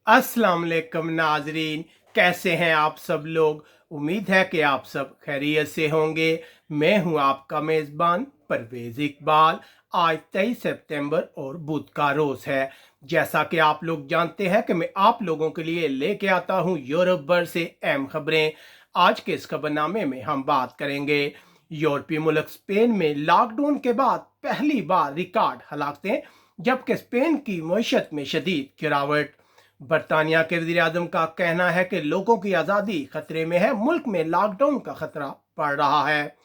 अस्सलाम वालेकुम नाजरीन, कैसे हैं आप सब लोग। उम्मीद है कि आप सब खैरियत से होंगे। मैं हूं आपका मेज़बान परवेज़ इकबाल। आज 23 सितंबर और बुध का रोज़ है। जैसा कि आप लोग जानते हैं कि मैं आप लोगों के लिए लेके आता हूं यूरोप भर से अहम खबरें। आज के इस खबरनामे में हम बात करेंगे यूरोपीय मुल्क स्पेन में लॉकडाउन के बाद पहली बार रिकॉर्ड हलाकतें, जबकि स्पेन की मईशत में शदीद गिरावट। बरतानिया के वज़ीर आज़म का कहना है कि लोगों की आज़ादी खतरे में है, मुल्क में लॉकडाउन का खतरा बढ़ रहा है।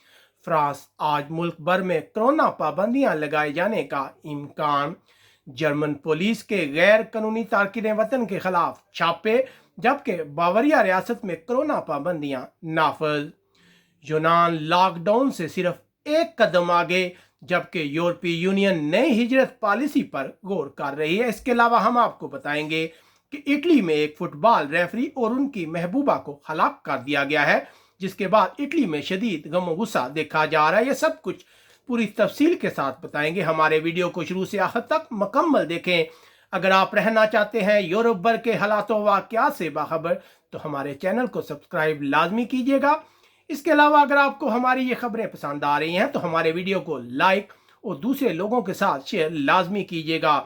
फ्रांस, आज मुल्क भर में कोरोना पाबंदियां लगाए जाने का इम्कान। जर्मन पुलिस के गैर कानूनी तारकिन वतन के खिलाफ छापे, जबकि बावरिया रियासत में कोरोना पाबंदियां नाफज। यूनान लॉकडाउन से सिर्फ एक कदम आगे, जबकि यूरोपीय यूनियन नई हिजरत पॉलिसी पर गौर कर रही है। इसके अलावा हम आपको बताएंगे कि इटली में एक फुटबॉल रेफरी और उनकी महबूबा को हलाक कर दिया गया है, जिसके बाद इटली में शदीद गम गुस्सा देखा जा रहा है। यह सब कुछ पूरी तफसील के साथ बताएंगे। हमारे वीडियो को शुरू से आखिर तक मुकम्मल देखें। अगर आप रहना चाहते हैं यूरोप भर के हालातों वाक़यात से बाखबर, तो हमारे चैनल को सब्सक्राइब लाजमी कीजिएगा। इसके अलावा अगर आपको हमारी ये खबरें पसंद आ रही हैं तो हमारे वीडियो को लाइक और दूसरे लोगों के साथ शेयर लाजमी कीजिएगा।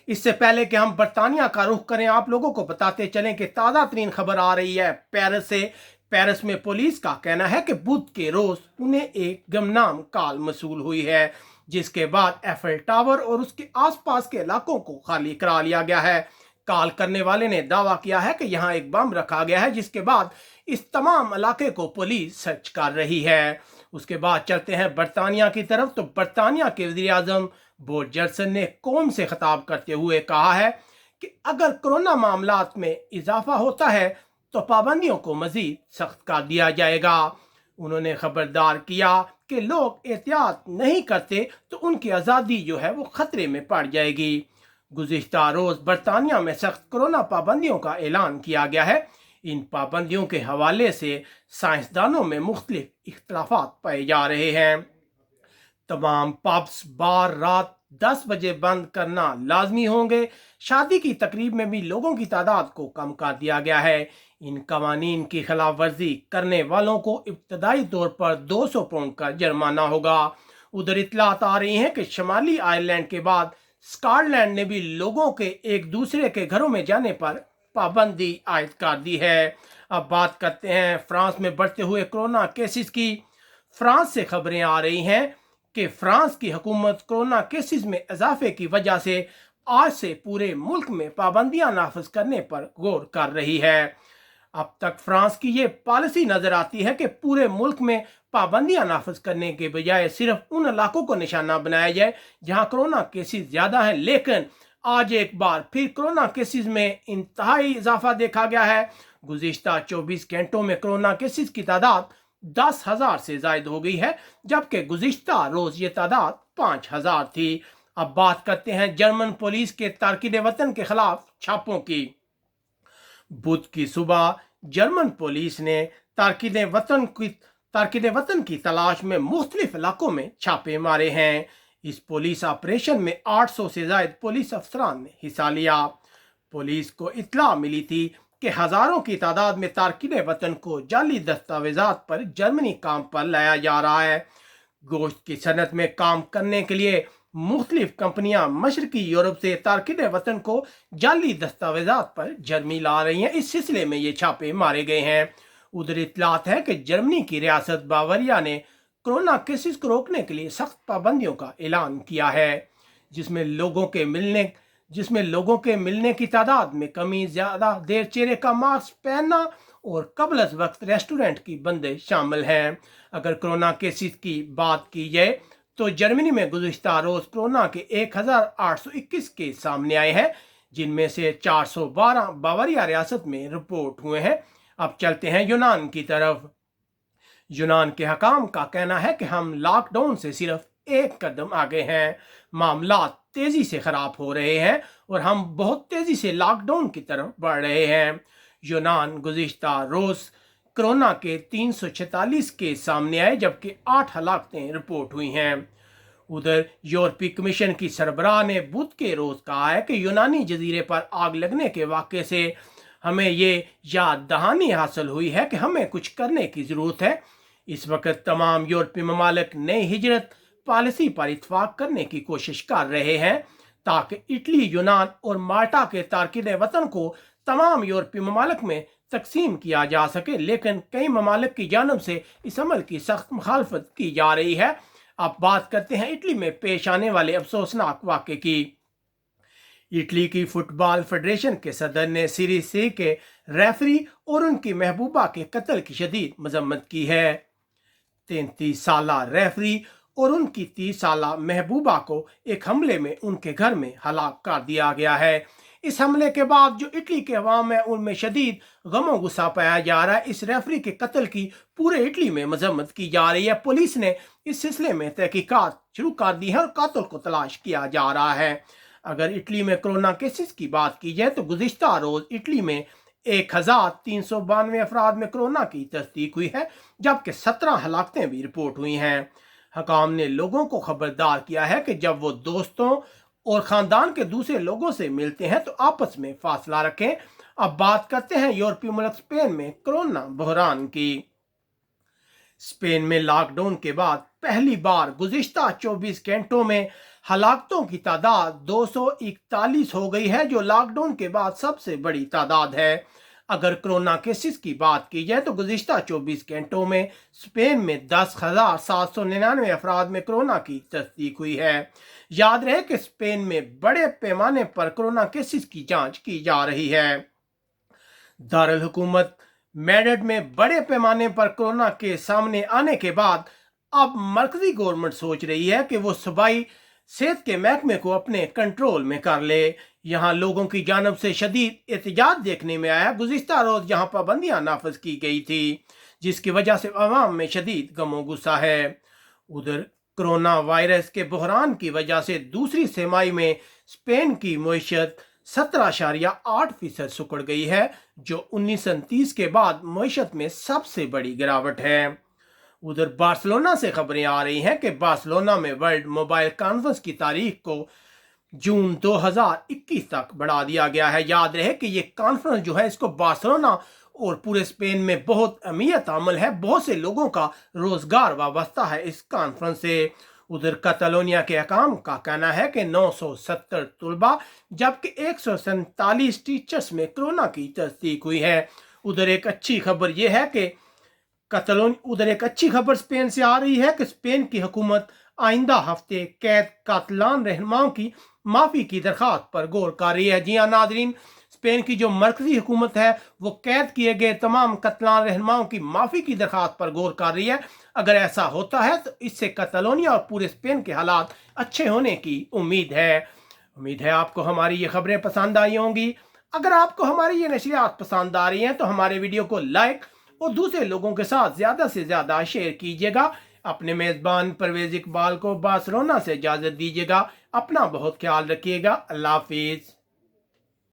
इससे पहले कि हम बरतानिया का रुख करें, आप लोगों को बताते चलें कि ताज़ा तरीन खबर आ रही है पेरिस से। पेरिस में पुलिस का कहना है कि बुध के रोज उन्हें एक गमनाम कॉल मसूल हुई है, जिसके बाद एफएल टावर और उसके आसपास के इलाकों को खाली करा लिया गया है। कॉल करने वाले ने दावा किया है कि यहाँ एक बम रखा गया है, जिसके बाद इस तमाम इलाके को पुलिस सर्च कर रही है। उसके बाद चलते हैं बरतानिया की तरफ। तो बरतानिया के वज़ीर आज़म बोरिस जॉनसन ने कौम से खिताब करते हुए कहा है कि अगर कोरोना मामलात में इजाफा होता है तो पाबंदियों को मजीद सख्त कर दिया जाएगा। उन्होंने खबरदार किया कि लोग एहतियात नहीं करते तो उनकी आज़ादी जो है वो खतरे में पड़ जाएगी। गुज़िश्ता रोज़ बरतानिया में सख्त कोरोना पाबंदियों का ऐलान किया गया है। इन पाबंदियों के हवाले से साइंसदानों में मुख्तलिफ इख्तलाफात पाए जा रहे हैं। तमाम पब्स बार रात 10 बजे बंद करना लाजमी होंगे। शादी की तकरीब में भी लोगों की तादाद को कम कर दिया गया है। इन कवानीन की खिलाफ वर्जी करने वालों को इब्तदाई तौर पर 200 पाउंड का जुर्माना होगा। उधर इतलात आ रही हैं कि शमाली आयरलैंड के बाद स्कॉटलैंड ने भी लोगों के एक दूसरे के घरों में जाने पर पाबंदी आयद कर दी है। अब बात करते हैं फ्रांस में बढ़ते हुए कोरोना केसेस की। फ्रांस से खबरें आ रही हैं कि फ्रांस की हुकूमत कोरोना केसेस में इजाफे की वजह से आज से पूरे मुल्क में पाबंदियां नाफिज करने पर गौर कर रही है। अब तक फ्रांस की ये पॉलिसी नजर आती है कि पूरे मुल्क में पाबंदियां नाफिज करने के बजाय सिर्फ उन इलाकों को निशाना बनाया जाए जहां कोरोना केसेस ज्यादा हैं। लेकिन आज एक बार फिर कोरोना केसेस में इंतहाई इजाफा देखा गया है। गुज़िश्ता 24 घंटों में कोरोना केसेस की तादाद 10,000 से जायद हो गई है, जबकि गुज़िश्ता रोज ये तादाद 5,000 थी। अब बात करते हैं जर्मन पुलिस के तारकिन वतन के खिलाफ छापों की। बुध की सुबह जर्मन पुलिस ने तारकिन वतन की तलाश में मुख्तलिफ इलाकों में छापे मारे हैं। इस पुलिस ऑपरेशन में 800 से जायद पुलिस अफसरान ने हिस्सा लिया। पुलिस को इत्तला मिली थी कि हजारों की तादाद में तारकिन वतन को जाली दस्तावेजात पर जर्मनी काम पर लाया जा रहा है। गोश्त की सनत में काम करने के लिए मुख्तलिफ कंपनियां मशरकी यूरोप से तारकिन वतन को जाली दस्तावेजात पर जर्मनी ला रही हैं। इस सिलसिले में ये छापे मारे गए हैं। उधर इतलात है कि जर्मनी की रियासत बावरिया ने कोरोना केसेस को रोकने के लिए सख्त पाबंदियों का ऐलान किया है, जिसमें लोगों के मिलने की तादाद में कमी, ज़्यादा देर चेहरे का मास्क पहनना और कबल अज़ वक्त रेस्टोरेंट की बंदिश शामिल हैं। अगर कोरोना केसेस की बात की जाए तो जर्मनी में गुज़िश्ता रोज़ कोरोना के 1,821 केस सामने आए हैं, जिनमें से 412 बावरिया रियासत में रिपोर्ट हुए हैं। अब चलते हैं यूनान की तरफ। यूनान के हकाम का कहना है कि हम लॉकडाउन से सिर्फ एक कदम आगे हैं। मामला तेजी से खराब हो रहे हैं और हम बहुत तेजी से लॉकडाउन की तरफ बढ़ रहे हैं। यूनान गुज़िश्ता रोज कोरोना के 346 केस सामने आए, जबकि 8 हलाकतें रिपोर्ट हुई हैं। उधर यूरोपीय कमीशन की सरबराह ने बुध के रोज कहा है कि यूनानी जजीरे पर आग लगने के वाक़े से हमें ये याद दहानी हासिल हुई है कि हमें कुछ करने की ज़रूरत है। इस वक्त तमाम यूरोपीय ममालिक नई हिजरत पॉलिसी पर इतफाक करने की कोशिश कर रहे हैं ताकि इटली, यूनान और माल्टा के तारकिन वतन को तमाम यूरोपीय ममालिक में तकसीम किया जा सके, लेकिन कई ममालिक की जानब से इस अमल की सख्त मुखालफत की जा रही है। अब बात करते हैं इटली में पेश आने वाले अफसोसनाक वाक़े की। इटली की फुटबॉल फेडरेशन के सदर ने सीरी सी के रेफरी और उनकी महबूबा के कत्ल की शदीद मजम्मत की है। 33 साला रेफरी और उनकी 30 साला महबूबा को एक हमले में उनके घर में हलाक कर दिया गया है। इस हमले के बाद जो इटली के अवाम है उनमें शदीद गमो गुस्सा पाया जा रहा है। इस रेफरी के कत्ल की पूरे इटली में मजम्मत की जा रही है। पुलिस ने इस सिलसिले में तहकीकात शुरू कर दी है और कातिल को तलाश किया जा रहा है। अगर इटली में कोरोना केसेस की बात की जाए तो गुज़िश्ता रोज इटली में 1392 अफराद में कोरोना की तस्दीक हुई है, जबकि 17 हलाकतें भी रिपोर्ट हुई हैं। हकाम ने लोगों को खबरदार किया है कि जब वो दोस्तों और ख़ानदान के दूसरे लोगों से मिलते हैं तो आपस में फासला रखें। अब बात करते हैं यूरोपीय मुल्क स्पेन में कोरोना बहरान की। स्पेन में लॉकडाउन के बाद पहली बार गुज़िश्ता 24 घंटों में हलाकतों की तादाद 241 हो गई है, जो लॉकडाउन के बाद सबसे बड़ी तादाद है। अगर कोरोना केसेस की बात की जाए तो गुज़िश्ता 24 घंटों में स्पेन में 10,799 अफराद में कोरोना की तस्दीक हुई है। याद रहे कि स्पेन में बड़े पैमाने पर कोरोना केसेस की जांच की जा रही है। दारुल हुकूमत मेड्रिड में बड़े पैमाने पर कोरोना के सामने आने के बाद अब मरकजी गवर्नमेंट सोच रही है कि वो सूबाई सेहत के महकमे को अपने कंट्रोल में कर ले। यहाँ लोगों की जानब से शदीद एहतजाज देखने में आया। गुज़िश्ता रोज यहाँ पाबंदियाँ नाफज की गई थी, जिसकी वजह से अवाम में शदीद गमो गुस्सा है। उधर कोरोना वायरस के बहरान की वजह से दूसरी तिमाही में स्पेन की मईशत 17.8% सिकुड़ गई है, जो 1930 के बाद मईशत में सबसे बड़ी गिरावट है। उधर बार्सिलोना से खबरें आ रही हैं कि बार्सिलोना में वर्ल्ड मोबाइल कॉन्फ्रेंस की तारीख को जून 2021 तक बढ़ा दिया गया है। याद रहे कि ये कॉन्फ्रेंस जो है इसको बार्सिलोना और पूरे स्पेन में बहुत अहमियत अमल है, बहुत से लोगों का रोजगार वाबस्ता है इस कॉन्फ्रेंस से। उधर कैटालोनिया के हकाम का कहना है कि 970 तलबा जबकि 147 टीचर्स में कोरोना की तस्दीक हुई है। उधर एक अच्छी खबर यह है कि स्पेन से आ रही है कि स्पेन की हुकूमत आइंदा हफ्ते कैद कातलान रहनुमाओं की माफ़ी की दरख्वास्त पर गौर कर रही है। जी हाँ नाजरीन, स्पेन की जो मरकजी हुकूमत है वो कैद किए गए तमाम कतलान रहनुमाओं की माफ़ी की दरख्वास्त पर गौर कर रही है। अगर ऐसा होता है तो इससे कैटालोनिया और पूरे स्पेन के हालात अच्छे होने की उम्मीद है। आपको हमारी ये खबरें पसंद आई होंगी। अगर आपको हमारी ये नशरियात पसंद आ रही हैं तो हमारे वीडियो को लाइक और दूसरे लोगों के साथ ज़्यादा से ज़्यादा शेयर कीजिएगा। अपने मेज़बान परवेज़ इकबाल को बार्सिलोना से इजाज़त दीजिएगा। अपना बहुत ख्याल रखिएगा। अल्लाह हाफिज़।